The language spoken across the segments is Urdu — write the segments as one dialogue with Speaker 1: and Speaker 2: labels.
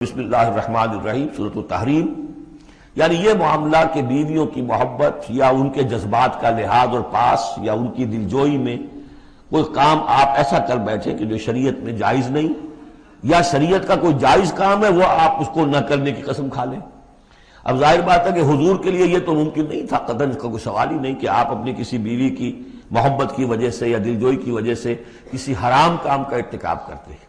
Speaker 1: بسم اللہ الرحمن الرحیم سورۃ التحریم، یعنی یہ معاملہ کہ بیویوں کی محبت یا ان کے جذبات کا لحاظ اور پاس یا ان کی دلجوئی میں کوئی کام آپ ایسا کر بیٹھے کہ جو شریعت میں جائز نہیں، یا شریعت کا کوئی جائز کام ہے وہ آپ اس کو نہ کرنے کی قسم کھا لیں۔ اب ظاہر بات ہے کہ حضور کے لیے یہ تو ممکن نہیں تھا، قطعاً اس کا کوئی سوال ہی نہیں کہ آپ اپنی کسی بیوی کی محبت کی وجہ سے یا دلجوئی کی وجہ سے کسی حرام کام کا ارتکاب کرتے ہیں۔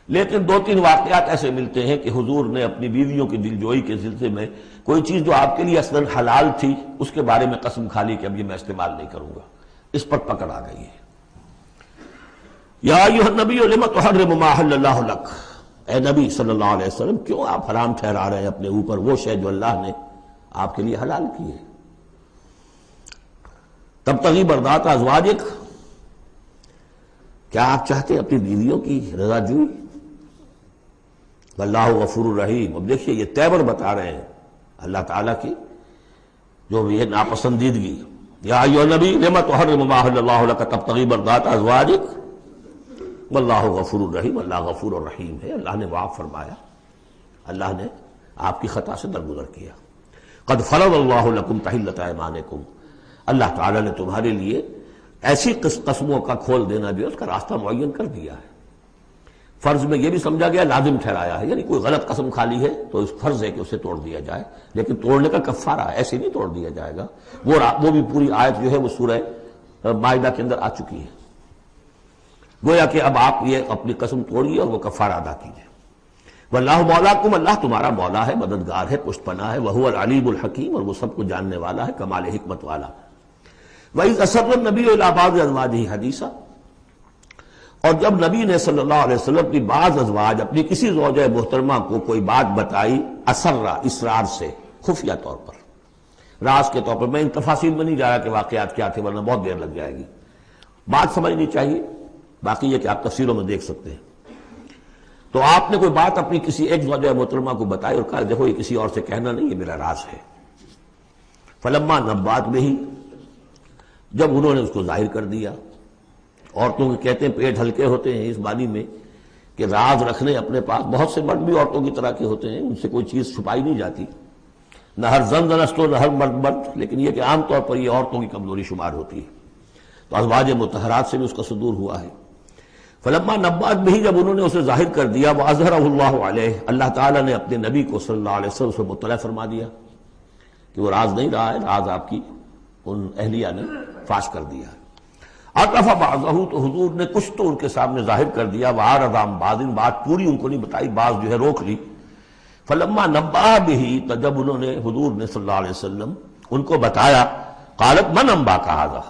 Speaker 1: لیکن دو تین واقعات ایسے ملتے ہیں کہ حضور نے اپنی بیویوں کی دلجوئی کے سلسلے میں کوئی چیز جو آپ کے لیے اصلاً حلال تھی اس کے بارے میں قسم کھا لی کہ اب یہ میں استعمال نہیں کروں گا، اس پر پکڑ آ گئی ہے۔ یا ایھا النبی لم تحرم ما احل اللہ لک، اے نبی صلی اللہ علیہ وسلم کیوں آپ حرام ٹھہرا رہے ہیں اپنے اوپر وہ شے جو اللہ نے آپ کے لیے حلال کی ہے۔ تبتغی مرضات ازواجک، کیا آپ چاہتے ہیں اپنی بیویوں کی رضا جوئی؟ واللہ غفور الرحیم، اب دیکھیے یہ تیور بتا رہے ہیں اللہ تعالیٰ کی جو یہ ناپسندیدگی۔ یا ایھا النبی لم تحرم ما احل اللہ لک تبتغی مرضات ازواجک واللہ غفور الرحیم، اللہ غفور الرحیم ہے، اللہ نے معاف فرمایا، اللہ نے آپ کی خطا سے درگزر کیا۔ قد فرض اللہ لکم تحلۃ ایمانکم، اللہ تعالیٰ نے تمہارے لیے ایسی قسموں کا کھول دینا جو ہے اس کا راستہ معین کر دیا ہے۔ فرض میں یہ بھی سمجھا گیا، لازم ٹھہرایا ہے، یعنی کوئی غلط قسم کھا لی ہے تو اس فرض ہے کہ اسے توڑ دیا جائے، لیکن توڑنے کا کفارہ ہے، ایسے نہیں توڑ دیا جائے گا۔ وہ بھی پوری آیت جو ہے وہ سورہ مائدہ کے اندر آ چکی ہے، گویا کہ اب آپ یہ اپنی قسم توڑیے اور وہ کفارہ ادا کیجیے۔ واللہ مولاکم، اللہ تمہارا مولا ہے، مددگار ہے، پشت پناہ ہے، وہو العلیم الحکیم، اور وہ سب کو جاننے والا ہے، کمال حکمت والا۔ وَإِذْ أَسَرَّ النَّبِيُّ إِلَىٰ بَعْضِ أَزْوَاجِهِ حَدِيثًا، اور جب نبی نے صلی اللہ علیہ وسلم اپنی بعض ازواج، اپنی کسی زوجہ محترمہ کو کوئی بات بتائی، اسرہ، اسرار سے، خفیہ طور پر، راز کے طور پر، میں ان تفاصیل میں نہیں جا رہا کہ واقعات کیا تھے ورنہ بہت دیر لگ جائے گی، بات سمجھنی چاہیے، باقی یہ کہ آپ تفسیروں میں دیکھ سکتے ہیں۔ تو آپ نے کوئی بات اپنی کسی ایک زوجہ محترمہ کو بتائی اور کہا دیکھو یہ کسی اور سے کہنا نہیں، یہ میرا راز ہے۔ فلما نبأت بہ، جب انہوں نے اس کو ظاہر کر دیا، عورتوں کے کہتے ہیں پیٹ ہلکے ہوتے ہیں اس معنی میں کہ راز رکھنے اپنے پاس، بہت سے مرد بھی عورتوں کی طرح کے ہوتے ہیں، ان سے کوئی چیز چھپائی نہیں جاتی، نہ ہر زن زنست و نہ ہر مرد مرد، لیکن یہ کہ عام طور پر یہ عورتوں کی کمزوری شمار ہوتی ہے، تو ازواج مطہرات سے بھی اس کا صدور ہوا ہے۔ فلما نبأت بہ، جب انہوں نے اسے ظاہر کر دیا، وأظہرہ اللہ علیہ، اللہ تعالیٰ نے اپنے نبی کو صلی اللہ علیہ وسلم سے مطلع فرما دیا کہ وہ راز نہیں رہا ہے، راز آپ کی ان اہلیہ نے فاش کر دیا ہے۔ عطف بعضہ، تو حضور نے کچھ تو ان کے سامنے ظاہر کر دیا، وعرض عن بعض، بات پوری ان کو نہیں بتائی، بعض جو ہے روک لی۔ فلما نبأ بہ، تو جب انہوں نے حضور نے صلی اللہ علیہ وسلم ان کو بتایا، قالت من انباک ھذا،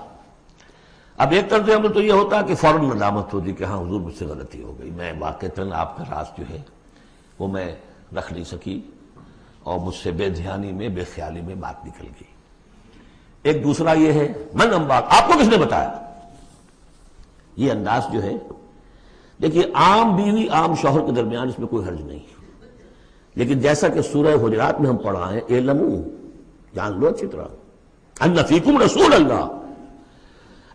Speaker 1: اب ایک طرز عمل تو یہ ہوتا ہے کہ فوراً ندامت ہوتی کہ ہاں حضور مجھ سے غلطی ہو گئی، میں واقعتاً آپ کا راز جو ہے وہ میں رکھ نہیں سکی اور مجھ سے بے دھیانی میں، بے خیالی میں بات نکل گئی۔ ایک دوسرا یہ ہے من انباک، آپ کو کس نے بتایا؟ یہ انداز جو ہے، دیکھیے عام بیوی عام شوہر کے درمیان اس میں کوئی حرج نہیں، لیکن جیسا کہ سورہ حجرات میں ہم پڑھا ہے، اعلموا، جان لو اچھی طرح، ان فیکم رسول اللہ،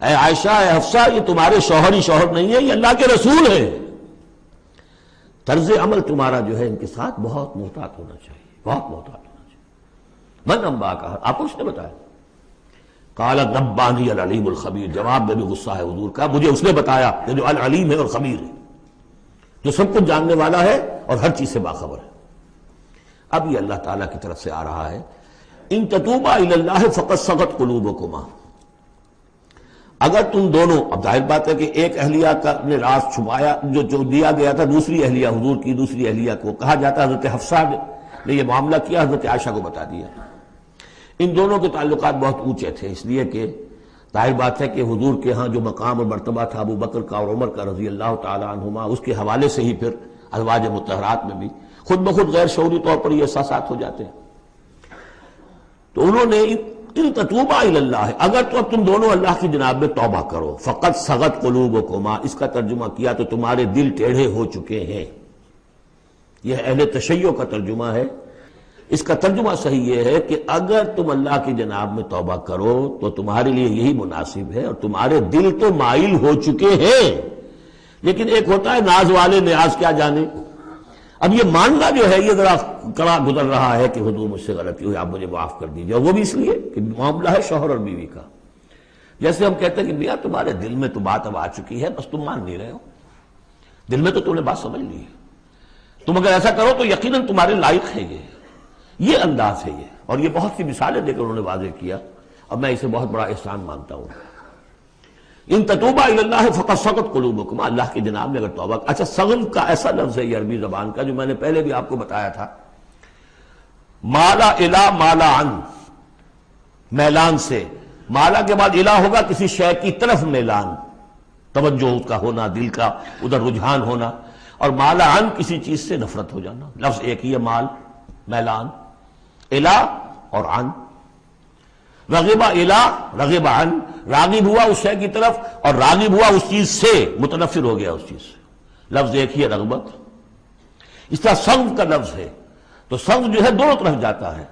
Speaker 1: اے عائشہ، اے حفصہ، یہ تمہارے شوہر ہی شوہر نہیں ہے، یہ اللہ کے رسول ہیں۔ طرز عمل تمہارا جو ہے ان کے ساتھ بہت محتاط ہونا چاہیے، بہت محتاط ہونا چاہیے۔ من انباک، آپ کو اس نے بتایا؟ قال نبانی العلیم الخبیر، جواب میں بھی غصہ ہے حضور کا، مجھے اس نے بتایا کہ جو العلیم ہے اور خبیر ہے، جو سب کچھ جاننے والا ہے اور ہر چیز سے باخبر ہے۔ اب یہ اللہ تعالیٰ کی طرف سے آ رہا ہے، ان تتوبا الی اللہ فقد صغت قلوبکما، اگر تم دونوں، اب ظاہر بات ہے کہ ایک اہلیہ کا نے راز چھپایا جو دیا گیا تھا دوسری اہلیہ، حضور کی دوسری اہلیہ کو کہا جاتا ہے، حضرت حفصہ نے یہ معاملہ کیا، حضرت عائشہ کو بتا دیا۔ ان دونوں کے تعلقات بہت اونچے تھے، اس لیے کہ ظاہر بات ہے کہ حضور کے ہاں جو مقام اور مرتبہ تھا ابو بکر کا اور عمر کا رضی اللہ تعالی عنہما، اس کے حوالے سے ہی پھر ازواج مطہرات میں بھی خود بخود غیر شعوری طور پر یہ احساسات ہو جاتے ہیں۔ تو انہوں نے ان تتوبا الی اللہ، اگر تو اب تم دونوں اللہ کی جناب میں توبہ کرو، فقد صغت قلوبکما، اس کا ترجمہ کیا تو تمہارے دل ٹیڑھے ہو چکے ہیں، یہ اہل تشیع کا ترجمہ ہے۔ اس کا ترجمہ صحیح یہ ہے کہ اگر تم اللہ کی جناب میں توبہ کرو تو تمہارے لیے یہی مناسب ہے، اور تمہارے دل تو مائل ہو چکے ہیں، لیکن ایک ہوتا ہے ناز والے نیاز کیا جانے، اب یہ ماننا جو ہے یہ ذرا کڑا گزر رہا ہے کہ حضور مجھ سے غلطی ہوئی، آپ مجھے معاف کر دیجیے، اور وہ بھی اس لیے کہ معاملہ ہے شوہر اور بیوی کا۔ جیسے ہم کہتے ہیں کہ میاں تمہارے دل میں تو بات اب آ چکی ہے، بس تم مان نہیں رہے ہو، دل میں تو تم نے بات سمجھ لی ہے، تم اگر ایسا کرو تو یقیناً تمہارے لائق ہے یہ انداز ہے یہ، اور یہ بہت سی مثالیں دے کر انہوں نے واضح کیا، اور میں اسے بہت بڑا احسان مانتا ہوں۔ ان تتوبا الی اللہ فقد صغت قلوبکما، اللہ کی جناب نے اگر توبہ، اچھا صغن کا ایسا لفظ ہے یہ عربی زبان کا جو میں نے پہلے بھی آپ کو بتایا تھا، مالا الا مالا عن، میلان سے، مالا کے بعد الہ ہوگا کسی شے کی طرف میلان، توجہ اس کا ہونا، دل کا ادھر رجحان ہونا، اور مالا عن کسی چیز سے نفرت ہو جانا، لفظ ایک ہی ہے، مال میلان، الہ اور عن، رغب الہ رغب عن، راغب ہوا اس شے کی طرف اور راغب ہوا اس چیز سے، متنفر ہو گیا اس چیز سے، لفظ ایک ہی ہے رغبت۔ اس طرح سغو کا لفظ ہے، تو سغو جو ہے دونوں طرف جاتا ہے،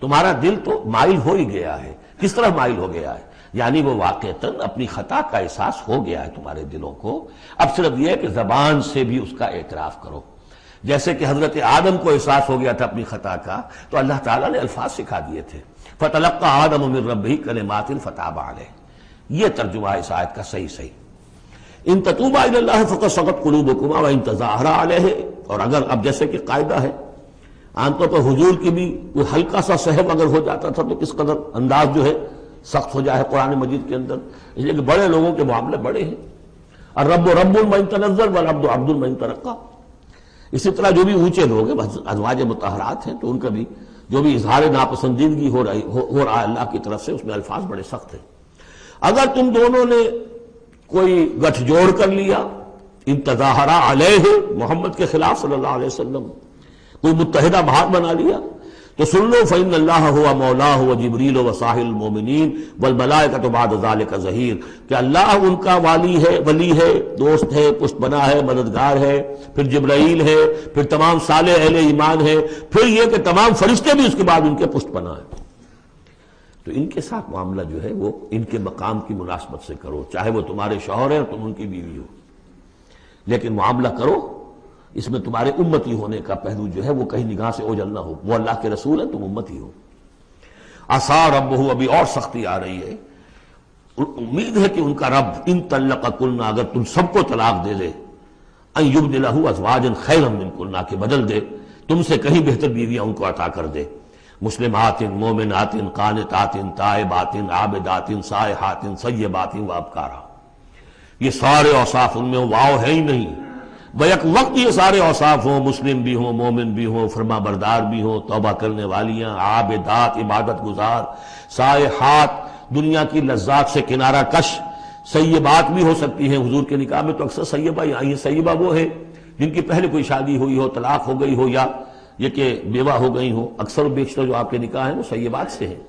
Speaker 1: تمہارا دل تو مائل ہو ہی گیا ہے، کس طرح مائل ہو گیا ہے، یعنی وہ واقعتاً اپنی خطا کا احساس ہو گیا ہے تمہارے دلوں کو، اب صرف یہ ہے کہ زبان سے بھی اس کا اعتراف کرو، جیسے کہ حضرت آدم کو احساس ہو گیا تھا اپنی خطا کا، تو اللہ تعالیٰ نے الفاظ سکھا دیے تھے، فَتَلَقَّى آدَمُ مِن رَبِّهِ كَلِمَاتٍ فَتَابَ عَلَيْهِ، یہ ترجمہ ہے اس آیت کا صحیح۔ ان تتوبا الی اللہ فقد صغت قلوبکما وان تظاہرا علیہ، اور اگر اب جیسے کہ قاعدہ ہے عام طور پر حضور کی بھی کوئی ہلکا سا سہو اگر ہو جاتا تھا تو کس قدر انداز جو ہے سخت ہو جائے قرآن مجید کے اندر، اس لیے کہ بڑے لوگوں کے معاملے بڑے ہیں، الرب رب من تنزل والعبد عبد من ترقى، اسی طرح جو بھی اونچے لوگ ہیں ازواج مطہرات ہیں تو ان کا بھی جو بھی اظہار ناپسندیدگی ہو رہا ہے اللہ کی طرف سے، اس میں الفاظ بڑے سخت ہیں۔ اگر تم دونوں نے کوئی گٹھ جوڑ کر لیا، ان تظاہرا علیہ، محمد کے خلاف صلی اللہ علیہ وسلم، کوئی متحدہ بھار بنا لیا، تو سن لو فإن اللہ ہوا مولاہ وجبریل وصالح المؤمنین والملائکۃ بعد ذلک ظہیر، کہ اللہ ان کا ولی ہے، دوست ہے، پشت بنا ہے، مددگار ہے، پھر جبرائیل ہے، پھر تمام صالح اہل ایمان ہے، پھر یہ کہ تمام فرشتے بھی اس کے بعد ان کے پشت بنا ہے۔ تو ان کے ساتھ معاملہ جو ہے وہ ان کے مقام کی مناسبت سے کرو، چاہے وہ تمہارے شوہر ہیں اور تم ان کی بیوی ہو، لیکن معاملہ کرو اس میں تمہارے امتی ہونے کا پہلو جو ہے وہ کہیں نگاہ سے اوجھل نہ ہو، وہ اللہ کے رسول ہیں، تم امتی ہو۔ عسیٰ ربہ، ابھی اور سختی آ رہی ہے، امید ہے کہ ان کا رب ان طلقکن، اگر تم سب کو طلاق دے دے، ان یبدلہ ازواجا خیرا منکن، کہ بدل دے تم سے کہیں بہتر بیویاں ان کو عطا کر دے، مسلمات مومنات قانتات تائبات عابدات سائحات ثیبات وابکارا، یہ سارے اوصاف ان میں واو ہے ہی نہیں، بیک وقت یہ سارے اوصاف ہوں، مسلم بھی ہوں، مومن بھی ہوں، فرما بردار بھی ہوں، توبہ کرنے والیاں، عابدات عبادت گزار، سائحات دنیا کی لذات سے کنارہ کش، سیبات بھی ہو سکتی ہیں، حضور کے نکاح میں تو اکثر سیبہ ہی آئی ہیں، سیبہ وہ ہے جن کی پہلے کوئی شادی ہوئی ہو، طلاق ہو گئی ہو، یا یہ کہ بیوہ ہو گئی ہو، اکثر و بیشتر جو آپ کے نکاح ہیں وہ سیبات سے ہیں،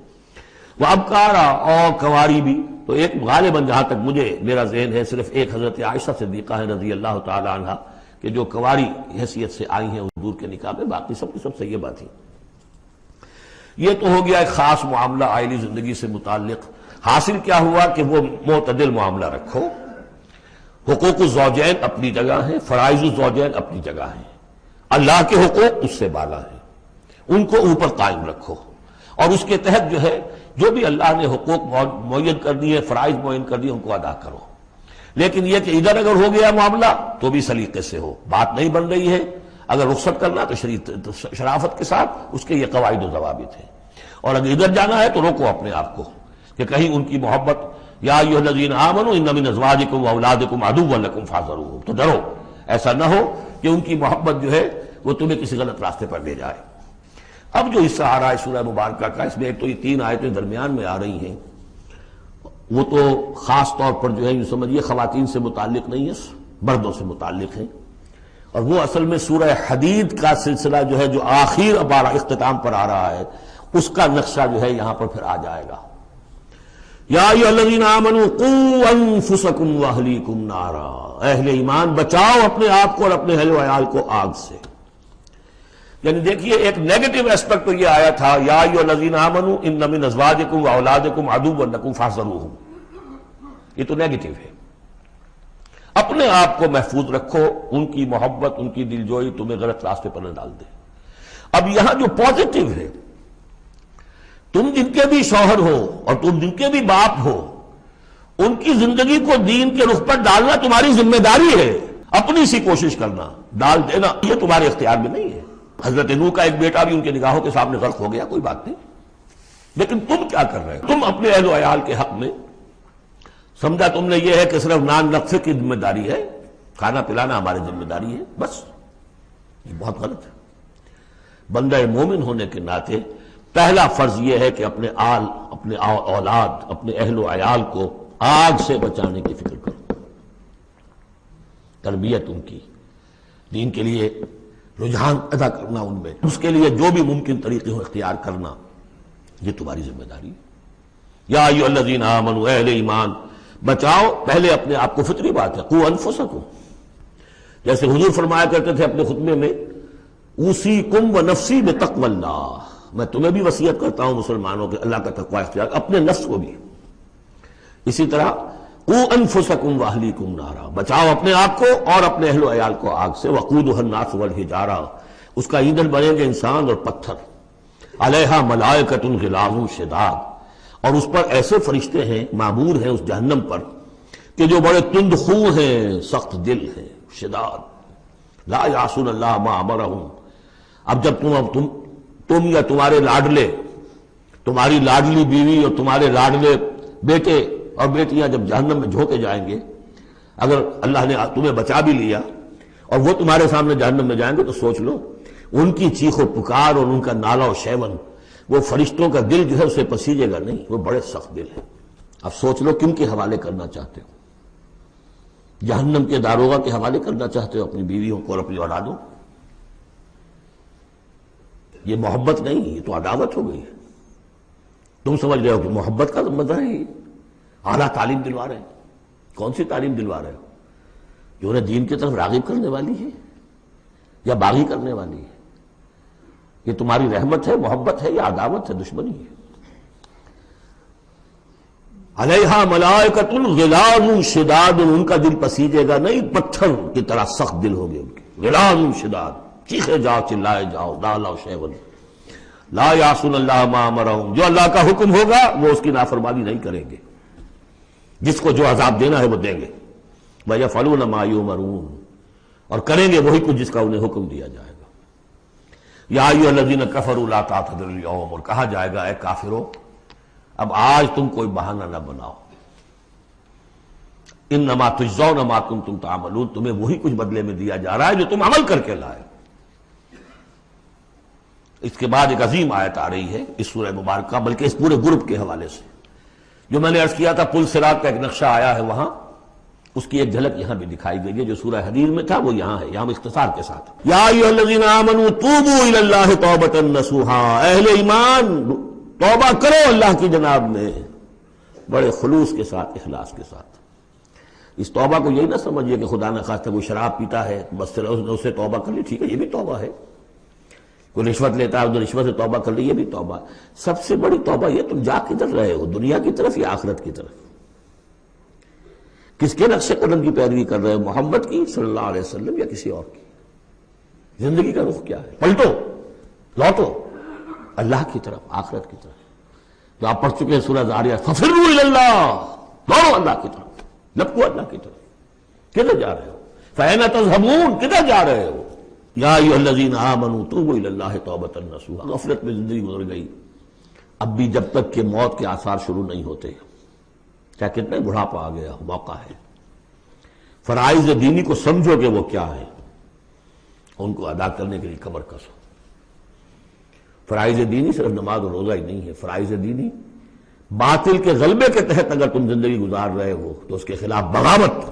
Speaker 1: وہ ابکارا اور کنواری بھی، تو ایک غالباً جہاں تک مجھے میرا ذہن ہے صرف ایک حضرت عائشہ صدیقہ ہے رضی اللہ تعالی عنہ کہ جو کنواری حیثیت سے آئی ہیں حضور کے نکاح میں، باقی سب کی سب سیبہ تھیں۔ یہ تو ہو گیا ایک خاص معاملہ عائلی زندگی سے متعلق۔ حاصل کیا ہوا کہ وہ معتدل معاملہ رکھو، حقوق الزوجین اپنی جگہ ہیں، فرائض الزوجین اپنی جگہ ہیں، اللہ کے حقوق اس سے بالا ہیں، ان کو اوپر قائم رکھو، اور اس کے تحت جو ہے جو بھی اللہ نے حقوق معین کر دیے، فرائض معین کر دیے، ان کو ادا کرو۔ لیکن یہ کہ ادھر اگر ہو گیا معاملہ تو بھی سلیقے سے ہو، بات نہیں بن رہی ہے، اگر رخصت کرنا تو شرافت کے ساتھ اس کے یہ قواعد و ضوابط ہیں، اور اگر ادھر جانا ہے تو روکو اپنے آپ کو کہ کہیں ان کی محبت، یا ایھا الذین آمنوا ان من ازواجکم واولادکم عدوا لکم فاحذروہم، تو ڈرو ایسا نہ ہو کہ ان کی محبت جو ہے وہ تمہیں کسی غلط راستے پر لے جائے۔ اب جو حصہ آ رہا ہے سورہ مبارکہ کا، اس میں ایک تو یہ 3 آیتیں درمیان میں آ رہی ہیں، وہ تو خاص طور پر جو ہے یہ سمجھیے خواتین سے متعلق نہیں ہے، مردوں سے متعلق ہیں، اور وہ اصل میں سورہ حدید کا سلسلہ جو ہے جو آخر اب اختتام پر آ رہا ہے، اس کا نقشہ جو ہے یہاں پر پھر آ جائے گا۔ یا ایھا الذین آمنوا قوا انفسکم واہلیکم نارا، اہل ایمان بچاؤ اپنے آپ کو اور اپنے اہل و عیال کو آگ سے۔ یعنی دیکھیے ایک نیگیٹو اسپیکٹ تو یہ آیا تھا، یا ایھا الذین آمنوا ان من ازواجکم واولادکم عدوا لکم فاحذروہم، یہ تو نیگیٹو ہے۔ اپنے آپ کو محفوظ رکھو، ان کی محبت، ان کی دلجوئی تمہیں غلط راستے پر نہ ڈال دے۔ اب یہاں جو پازیٹو ہے، تم جن کے بھی شوہر ہو اور تم جن کے بھی باپ ہو، ان کی زندگی کو دین کے رخ پر ڈالنا تمہاری ذمہ داری ہے۔ اپنی سی کوشش کرنا، ڈال دینا یہ تمہارے اختیار میں نہیں ہے۔ حضرت نوح کا ایک بیٹا بھی ان کے نگاہوں کے سامنے غرق ہو گیا، کوئی بات نہیں، لیکن تم کیا کر رہے ہو؟ تم اپنے اہل و عیال کے حق میں سمجھا تم نے یہ ہے کہ صرف نان نقصے کی ذمہ داری ہے، کھانا پلانا ہماری ذمہ داری ہے، بس یہ بہت غلط ہے۔ بندہ مومن ہونے کے ناطے پہلا فرض یہ ہے کہ اپنے اولاد، اپنے اہل و عیال کو آگ سے بچانے کی فکر کرو، تربیت ان کی، دین کے لیے رجحان پیدا کرنا ان میں، اس کے لیے جو بھی ممکن طریقے ہو اختیار کرنا، یہ تمہاری ذمہ داری ہے۔ یا ایھا الذین آمنوا، اہل ایمان بچاؤ پہلے اپنے آپ کو، فطری بات ہے، قوا انفسکم، جیسے حضور فرمایا کرتے تھے اپنے خطبے میں، اوصیکم ونفسی بتقوی اللہ، میں تمہیں بھی وصیت کرتا ہوں مسلمانوں کے اللہ کا تقوی اختیار، اپنے نفس کو بھی۔ اسی طرح قوا انفسکم واہلیکم نارا، بچاؤ اپنے آپ کو اور اپنے اہل و عیال کو آگ سے، وقودھا الناس والحجارہ، اس کا ایندھن بنیں گے انسان اور پتھر، علیہا ملائکۃ غلاظ شداد، اور اس پر ایسے فرشتے ہیں معمور ہیں اس جہنم پر کہ جو بڑے تند خو ہیں، سخت دل ہیں، شداد، لا یعصون اللہ ما امرہم۔ اب جب تم یا تمہارے لاڈلے، تمہاری لاڈلی بیوی اور تمہارے لاڈلے بیٹے اور بیٹیاں جب جہنم میں جھونکے جائیں گے، اگر اللہ نے تمہیں بچا بھی لیا اور وہ تمہارے سامنے جہنم میں جائیں گے تو سوچ لو ان کی چیخ و پکار اور ان کا نالہ و شیون، وہ فرشتوں کا دل جو ہے اسے پسیجے گا نہیں، وہ بڑے سخت دل ہیں۔ اب سوچ لو کن کے حوالے کرنا چاہتے ہو؟ جہنم کے داروغہ کے حوالے کرنا چاہتے ہو اپنی بیویوں کو اور اپنی اولادوں؟ یہ محبت نہیں، یہ تو عداوت ہو گئی ہے۔ تم سمجھ رہے ہو کہ محبت کا مزہ ہے، یہ اعلیٰ تعلیم دلوا رہے ہیں۔ کون سی تعلیم دلوا رہے ہو؟ جو انہیں دین کی طرف راغب کرنے والی ہے یا باغی کرنے والی ہے؟ یہ تمہاری رحمت ہے، محبت ہے یا عداوت ہے، دشمنی ہے؟ علیہا ملائکۃ غلاظ شداد، ان کا دل پسیجے گا نہیں، پتھر کی طرح سخت دل ہوگے ان کے، غلاظ شداد، چیخے جاؤ، چلائے جاؤ، نالہ و شیون، لا یعصون اللہ ما امرہم، جو اللہ کا حکم ہوگا وہ اس کی نافرمانی نہیں کریں گے، جس کو جو عذاب دینا ہے وہ دیں گے، وَيَفْعَلُونَ مَا يُؤْمَرُونَ، اور کریں گے وہی کچھ جس کا انہیں حکم دیا جائے گا۔ یا ایھا الذین کفروا لا تعتذروا اليوم، اور کہا جائے گا اے کافرو اب آج تم کوئی بہانہ نہ بناؤ، انما تجزون ما کنتم تعملون، تمہیں وہی کچھ بدلے میں دیا جا رہا ہے جو تم عمل کر کے لائے۔ اس کے بعد ایک عظیم آیت آ رہی ہے اس سورہ مبارکہ، بلکہ اس پورے گروپ کے حوالے سے، جو میں نے عرض کیا تھا پل صراط کا ایک نقشہ آیا ہے وہاں، اس کی ایک جھلک یہاں بھی دکھائی گئی ہے، جو سورہ حدید میں تھا وہ یہاں ہے، یہاں اختصار کے ساتھ، یا ایھا الذین آمنوا توبوا الی اللہ توبۃ نصوحا، اہل ایمان توبہ کرو اللہ کی جناب میں بڑے خلوص کے ساتھ، اخلاص کے ساتھ۔ اس توبہ کو یہی نہ سمجھیے کہ خدا نہ خواستہ کوئی شراب پیتا ہے بس اس سے توبہ کر لی، ٹھیک ہے یہ بھی توبہ ہے، کوئی رشوت لیتا ہے ادھر رشوت سے توبہ کر لی، یہ بھی توبہ۔ سب سے بڑی توبہ یہ تم جا کدھر رہے ہو، دنیا کی طرف یا آخرت کی طرف؟ کس کے نقش قدم کی پیروی کر رہے ہو، محمد کی صلی اللہ علیہ وسلم یا کسی اور کی؟ زندگی کا رخ کیا ہے؟ پلٹو، لوٹو اللہ کی طرف، آخرت کی طرف۔ جو آپ پڑھ چکے ہیں سورہ ذاریات، ففروا الی اللہ، دوڑو اللہ کی طرف، لپکو اللہ کی طرف۔ کدھر جا رہے ہو؟ فأین تذهبون، کدھر جا رہے ہو؟ یا ایھا الذین آمنوا توبوا الی اللہ توبۃ نصوحا۔ غفلت میں زندگی گزر گئی، اب بھی جب تک کہ موت کے آثار شروع نہیں ہوتے، چاہے کتنے بڑھاپا آ گیا، موقع ہے، فرائض دینی کو سمجھو کہ وہ کیا ہے، ان کو ادا کرنے کے لیے کمر کسو۔ فرائض دینی صرف نماز اور روزہ ہی نہیں ہے، فرائض دینی باطل کے غلبے کے تحت اگر تم زندگی گزار رہے ہو تو اس کے خلاف بغاوت،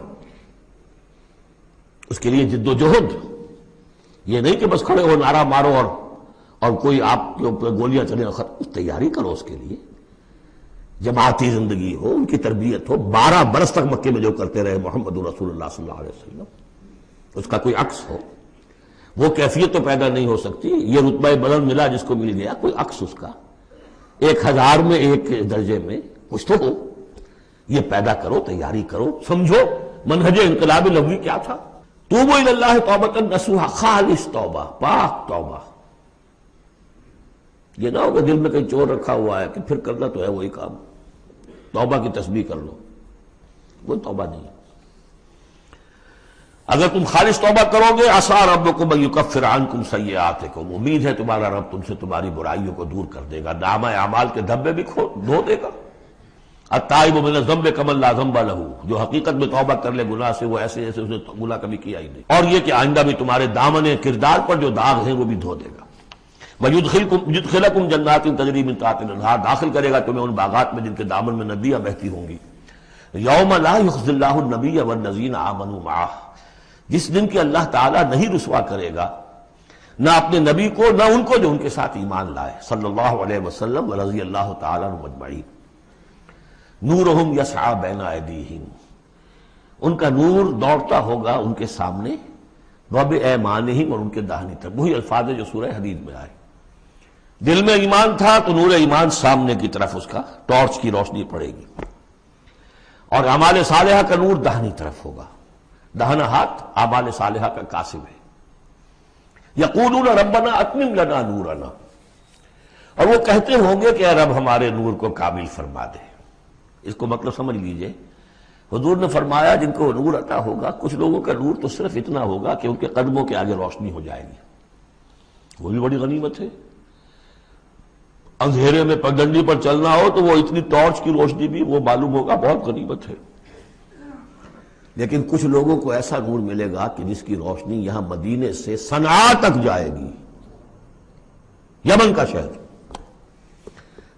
Speaker 1: اس کے لیے جد و جہد، یہ نہیں کہ بس کھڑے ہو نعرہ مارو اور کوئی آپ کے اوپر گولیاں چلیں، تیاری کرو اس کے لیے، جماعتی زندگی ہو، ان کی تربیت ہو۔ 12 برس تک مکے میں جو کرتے رہے محمد رسول اللہ صلی اللہ علیہ وسلم، اس کا کوئی عکس ہو، وہ کیفیت تو پیدا نہیں ہو سکتی، یہ رتبہ بلند ملا جس کو مل گیا، کوئی عکس اس کا 1000 میں ایک درجے میں کچھ تو ہو، یہ پیدا کرو، تیاری کرو، سمجھو منہج انقلاب لغوی کیا تھا؟ توبوا الی اللہ توبۃ نصوحا، خالص توبہ، پاک توبہ. یہ نہ ہوگا دل میں کہیں چور رکھا ہوا ہے کہ پھر کرنا تو ہے وہی کام، توبہ کی تسبیح کر لو، وہ توبہ نہیں ہے. اگر تم خالص توبہ کرو گے عسیٰ ربکم ان یکفر عنکم سیئاتکم، امید ہے تمہارا رب تم سے تمہاری برائیوں کو دور کر دے گا، نامہ اعمال کے دھبے بھی دھو دے گا. التائب من الذنب کمن لا ذنب لہ، جو حقیقت میں توبہ کر لے گناہ سے وہ ایسے جیسے اس نے گناہ کبھی کیا ہی نہیں. اور یہ کہ آئندہ بھی تمہارے دامن کردار پر جو داغ ہیں وہ بھی دھو دے گا. وَيُدْخِلْكُمْ جَنَّاتٍ تَجْرِی مِن تحتہا الانہار، داخل کرے گا تمہیں ان باغات میں جن کے دامن میں ندیاں بہتی ہوں گی. یوم لا یخزی اللہ النبی والذین آمنوا معہ، جس دن کہ اللہ تعالیٰ نہیں رسوا کرے گا نہ اپنے نبی کو نہ ان کو جو ان کے ساتھ ایمان لائے صلی اللہ علیہ وسلم ورضی اللہ تعالیٰ عنہم اجمعین. نورہم یسعی بین ایدیہم، ان کا نور دوڑتا ہوگا ان کے سامنے، وبایمانہم، اور ان کے داہنی طرف. وہی الفاظ جو سورہ حدید میں آئے. دل میں ایمان تھا تو نور ایمان سامنے کی طرف اس کا ٹارچ کی روشنی پڑے گی، اور اعمال صالحہ کا نور داہنی طرف ہوگا. داہنا ہاتھ اعمال صالحہ کا قاسم ہے. یقولون ربنا اتمم لنا نورنا، اور وہ کہتے ہوں گے کہ اے رب ہمارے نور کو کامل فرما دے. اس کو مطلب سمجھ لیجئے، حضور نے فرمایا جن کو نور عطا ہوگا، کچھ لوگوں کا نور تو صرف اتنا ہوگا کہ ان کے قدموں کے آگے روشنی ہو جائے گی، وہ بھی بڑی غنیمت ہے. اندھیرے میں پگڈنڈی پر چلنا ہو تو وہ اتنی ٹارچ کی روشنی بھی وہ معلوم ہوگا بہت غنیمت ہے. لیکن کچھ لوگوں کو ایسا نور ملے گا کہ جس کی روشنی یہاں مدینے سے صنعاء تک جائے گی، یمن کا شہر.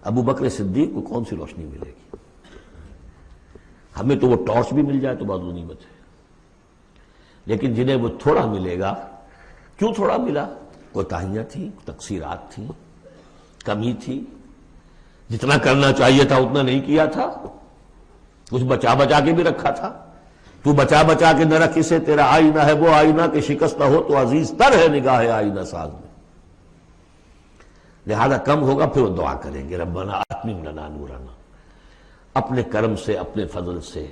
Speaker 1: ابو بکر صدیق کو کون سی روشنی ملے گی؟ ہمیں تو وہ ٹارچ بھی مل جائے تو بہت غنیمت ہے. لیکن جنہیں وہ تھوڑا ملے گا، کیوں تھوڑا ملا؟ کوتاہیاں تھیں، تقصیرات تھیں، کمی تھی، جتنا کرنا چاہیے تھا اتنا نہیں کیا تھا، کچھ بچا بچا کے بھی رکھا تھا. تو بچا بچا کے نہ رکھ اسے، تیرا آئینہ ہے وہ آئینہ کہ شکستہ ہو تو عزیز تر ہے نگاہ آئینہ ساز میں. لہذا کم ہوگا پھر وہ دعا کریں گے ربنا اتمم لنا نورنا، اپنے کرم سے، اپنے فضل سے،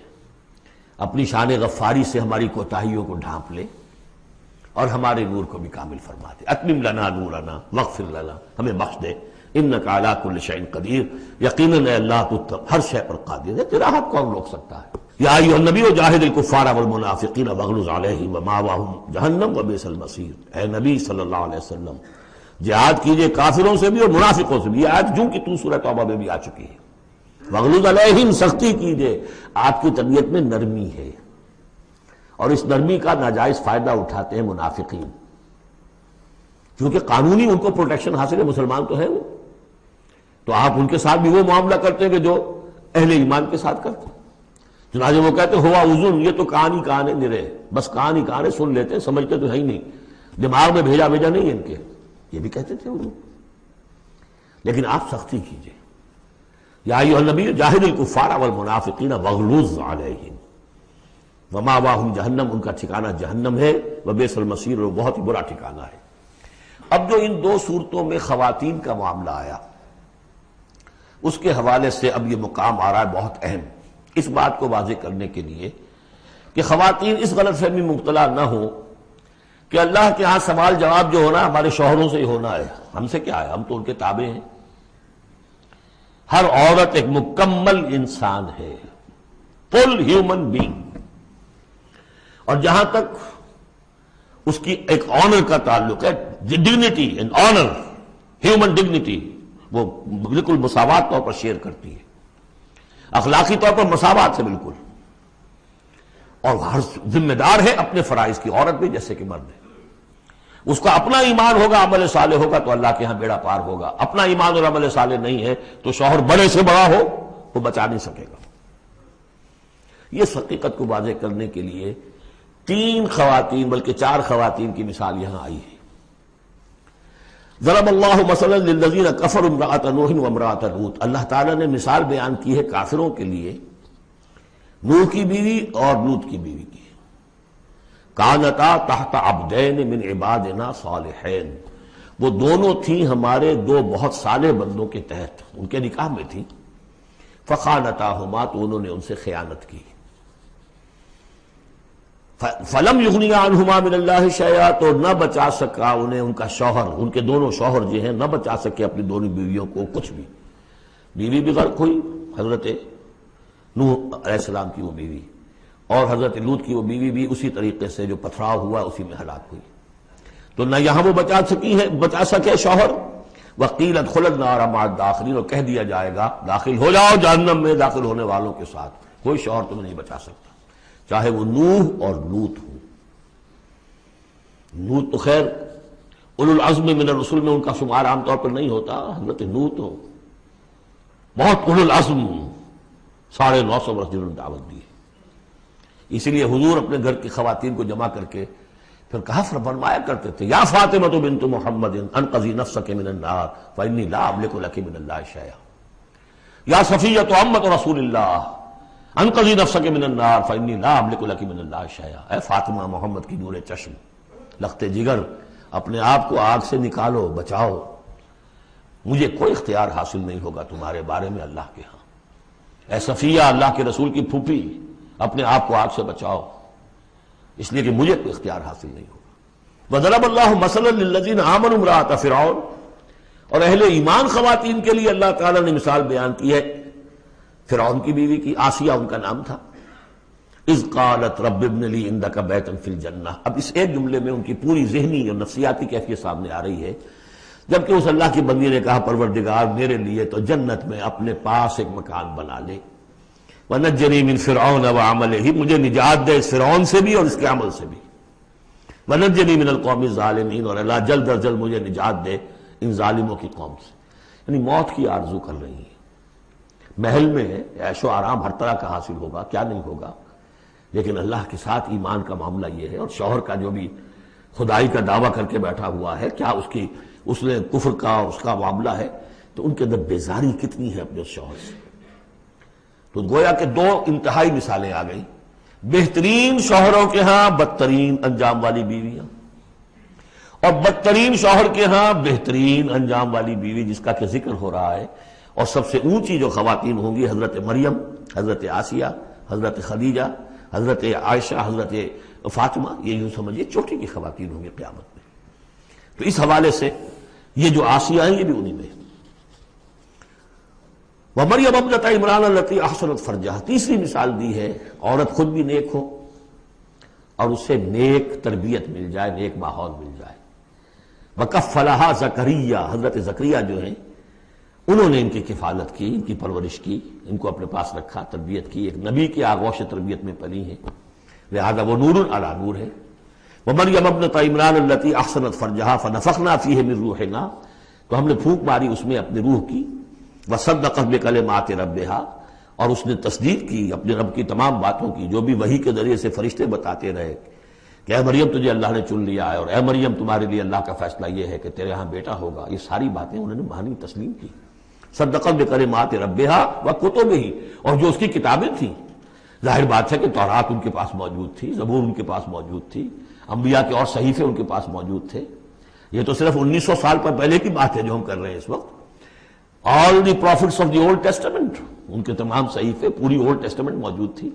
Speaker 1: اپنی شان غفاری سے ہماری کوتاہیوں کو ڈھانپ لے اور ہمارے نور کو بھی کامل فرما دے. اتمم لنا نورنا واغفر لنا، ہمیں بخش دے. انک علی کل شیء قدیر، یقیناً اے اللہ تو ہر شے پر قادر ہے، تیرا ہاتھ کون روک سکتا ہے. یا ایھا النبی جاہد الکفار والمنافقین واغلظ علیہم ومأواہم جہنم وبئس المصیر. اے نبی صلی اللہ علیہ وسلم، جہاد کیجئے کافروں سے بھی اور منافقوں سے بھی. یہ آیت جو کہ تو سورہ توبہ میں بھی آ چکی ہے. واغلظ علیہم، سختی کیجئے. آپ کی طبیعت میں نرمی ہے، اور اس نرمی کا ناجائز فائدہ اٹھاتے ہیں منافقین، کیونکہ قانونی ان کو پروٹیکشن حاصل ہے، مسلمان تو ہے وہ، تو آپ ان کے ساتھ بھی وہ معاملہ کرتے ہیں کہ جو اہل ایمان کے ساتھ کرتے ہیں. چنانچہ وہ کہتے ہیں ہوا اذن، یہ تو کان ہی کان ہے نرے، بس کان ہی کان ہے، سن لیتے ہیں، سمجھتے تو ہے ہی نہیں، دماغ میں بھیجا نہیں ہے ان کے. یہ بھی کہتے تھے وہ. لیکن آپ سختی کیجئے. یا ایھا النبی جاہد الکفار والمنافقین واغلظ علیہم ومأواہم جہنم، ان کا ٹھکانہ جہنم ہے، وبئس المصیر، اور بہت ہی برا ٹھکانہ ہے. اب جو ان دو صورتوں میں خواتین کا معاملہ آیا، اس کے حوالے سے اب یہ مقام آ رہا ہے بہت اہم، اس بات کو واضح کرنے کے لیے کہ خواتین اس غلط فہمی میں مبتلا نہ ہو کہ اللہ کے ہاں سوال جواب جو ہونا ہمارے شوہروں سے ہی ہونا ہے، ہم سے کیا ہے، ہم تو ان کے تابع ہیں. ہر عورت ایک مکمل انسان ہے، فل ہیومن بینگ، اور جہاں تک اس کی ایک آنر کا تعلق ہے، dignity and honour, human dignity, وہ بالکل مساوات طور پر شیئر کرتی ہے، اخلاقی طور پر مساوات ہے بالکل، اور ہر ذمہ دار ہے اپنے فرائض کی، عورت بھی جیسے کہ مرد ہے. اس کا اپنا ایمان ہوگا، عمل صالح ہوگا تو اللہ کے ہاں بیڑا پار ہوگا. اپنا ایمان اور عمل صالح نہیں ہے تو شوہر بڑے سے بڑا ہو وہ بچا نہیں سکے گا. یہ حقیقت کو واضح کرنے کے لیے 3 خواتین بلکہ 4 خواتین کی مثال یہاں آئی ہے. ضرب اللہ مثلا للذین کفروا امرأۃ نوح وامرأۃ لوط، اللہ تعالیٰ نے مثال بیان کی ہے کافروں کے لیے نوح کی بیوی اور لوط کی بیوی کی. کانتا تحت عبدین من عبادنا صالحین، وہ دونوں تھیں ہمارے 2 بہت صالح بندوں کے تحت، ان کے نکاح میں تھی. فخانتاہما، تو انہوں نے ان سے خیانت کی. فلم یغنی عنہما من اللہ شیئا، تو نہ بچا سکا انہیں ان کا شوہر، ان کے دونوں شوہر جو ہیں نہ بچا سکے اپنی دونوں بیویوں کو کچھ بھی۔ بیوی بھی غرق ہوئی، حضرت نوح علیہ السلام کی وہ بیوی، اور حضرت لوط کی وہ بیوی بھی اسی طریقے سے جو پتھراؤ ہوا اسی میں ہلاک ہوئی۔ تو نہ یہاں وہ بچا سکے شوہر، وقیل ادخلوا النار مع الداخلین، اور کہہ دیا جائے گا داخل ہو جاؤ جہنم میں داخل ہونے والوں کے ساتھ، کوئی شوہر تمہیں نہیں بچا سکتا، چاہے وہ نوح اور لوط ہوں۔ لوط تو خیر اولو العزم من الرسل میں ان کا شمار عام طور پر نہیں ہوتا، حضرت لوط تو بہت اولو العزم 950 برس جنہوں نے دعوت دی ہے۔ اسی لیے حضور اپنے گھر کی خواتین کو جمع کر کے پھر کہا فرمایا کرتے تھے، یا فاطمہ بنت محمد انقذی نفسک من النار فانی لا املک لک من اللہ شیئا، یا صفیہ عمۃ رسول اللہ انقذی نفسک من النار فانی لا املک لک من اللہ شیئا، اے فاطمہ محمد کی نور چشم، لخت جگر، اپنے آپ کو آگ سے نکالو، بچاؤ، مجھے کوئی اختیار حاصل نہیں ہوگا تمہارے بارے میں اللہ کے ہاں۔ اے صفیہ اللہ کے رسول کی پھوپھی، اپنے آپ کو آگ سے بچاؤ، اس لیے کہ مجھے کوئی اختیار حاصل نہیں ہوگا۔ وضرب اللہ مثلا للذین آمنوا امرأۃ فرعون، اور اہل ایمان خواتین کے لیے اللہ تعالیٰ نے مثال بیان کی ہے فرعون کی بیوی کی، آسیہ ان کا نام تھا۔ اذ قالت رب ابن لی عندک بیتا فی الجنہ، اب اس ایک جملے میں ان کی پوری ذہنی اور نفسیاتی کیفیت سامنے آ رہی ہے، جبکہ اس اللہ کی بندی نے کہا پروردگار میرے لیے تو جنت میں اپنے پاس ایک مکان بنا لے، وَنَجَّنِي مِن فِرْعَوْنَ وَعَمَلِهِ، مجھے نجات دے اس فرعون سے بھی اور اس کے عمل سے بھی، وَنَجَّنِي مِنَ الْقَوْمِ الظَّالِمِينَ، اور اللہ جلد از جلد مجھے نجات دے ان ظالموں کی قوم سے۔ یعنی موت کی آرزو کر رہی ہیں، محل میں عیش و آرام ہر طرح کا حاصل ہوگا، کیا نہیں ہوگا، لیکن اللہ کے ساتھ ایمان کا معاملہ یہ ہے، اور شوہر کا جو بھی خدائی کا دعویٰ کر کے بیٹھا ہوا ہے، کیا اس نے کفر کا اور اس کا معاملہ ہے، تو ان کے اندر بیزاری کتنی ہے اپنے اس شوہر سے۔ تو گویا کہ دو انتہائی مثالیں آ گئی، بہترین شوہروں کے ہاں بدترین انجام والی بیویاں، اور بدترین شوہر کے ہاں بہترین انجام والی بیوی جس کا کہ ذکر ہو رہا ہے۔ اور سب سے اونچی جو خواتین ہوں گی حضرت مریم، حضرت آسیہ، حضرت خدیجہ، حضرت عائشہ، حضرت فاطمہ، یہ یوں سمجھیے چوٹی کی خواتین ہوں گی قیامت میں۔ تو اس حوالے سے یہ جو آسیہ ہیں یہ بھی انہی میں۔ وَمَرْيَمَ ابْنَتَ عِمْرَانَ الَّتِي أَحْصَنَتْ فَرْجَهَا، تیسری مثال دی ہے، عورت خود بھی نیک ہو اور اسے نیک تربیت مل جائے، نیک ماحول مل جائے۔ وَكَفَّلَهَا زَكَرِيَّا، حضرت زکریا جو ہیں انہوں نے ان کی کفالت کی، ان کی پرورش کی، ان کو اپنے پاس رکھا، تربیت کی، ایک نبی کی آغوش تربیت میں پلی ہیں، لہذا وہ نور علی نور ہے۔ وَمَرْيَمَ ابْنَتَ عِمْرَانَ الَّتِي أَحْصَنَتْ فَرْجَهَا فَنَفَخْنَا فِيهِ مِن رُوحِنَا، تو ہم نے پھونک ماری اس میں اپنے روح کی، وَصَدَّقَتْ بِكَلِمَاتِ رَبِّهَا، اور اس نے تصدیق کی اپنے رب کی تمام باتوں کی جو بھی وحی کے ذریعے سے فرشتے بتاتے رہے کہ اے مریم تجھے اللہ نے چن لیا ہے، اور اے مریم تمہارے لیے اللہ کا فیصلہ یہ ہے کہ تیرے ہاں بیٹا ہوگا، یہ ساری باتیں انہوں نے مانی تسلیم کی۔ صدقت بکلمات ربہا وکتبہ، اور جو اس کی کتابیں تھیں، ظاہر بات ہے کہ تورات ان کے پاس موجود تھی، زبور ان کے پاس موجود تھی، انبیاء کے اور صحیفے ان کے پاس موجود تھے۔ یہ تو صرف 1900 سال پر پہلے کی بات ہے جو ہم کر رہے ہیں اس وقت۔ All the prophets of the old testament, ان کے تمام صحیفے، پوری اولڈ ٹیسٹمنٹ موجود تھی۔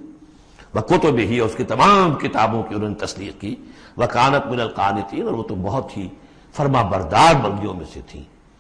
Speaker 1: وکتبہ، اور اس کی تمام کتابوں کی انہوں نے تصدیق کی۔ وکانت من القانتین، اور وہ تو بہت ہی فرما بردار بندیوں میں سے تھیں۔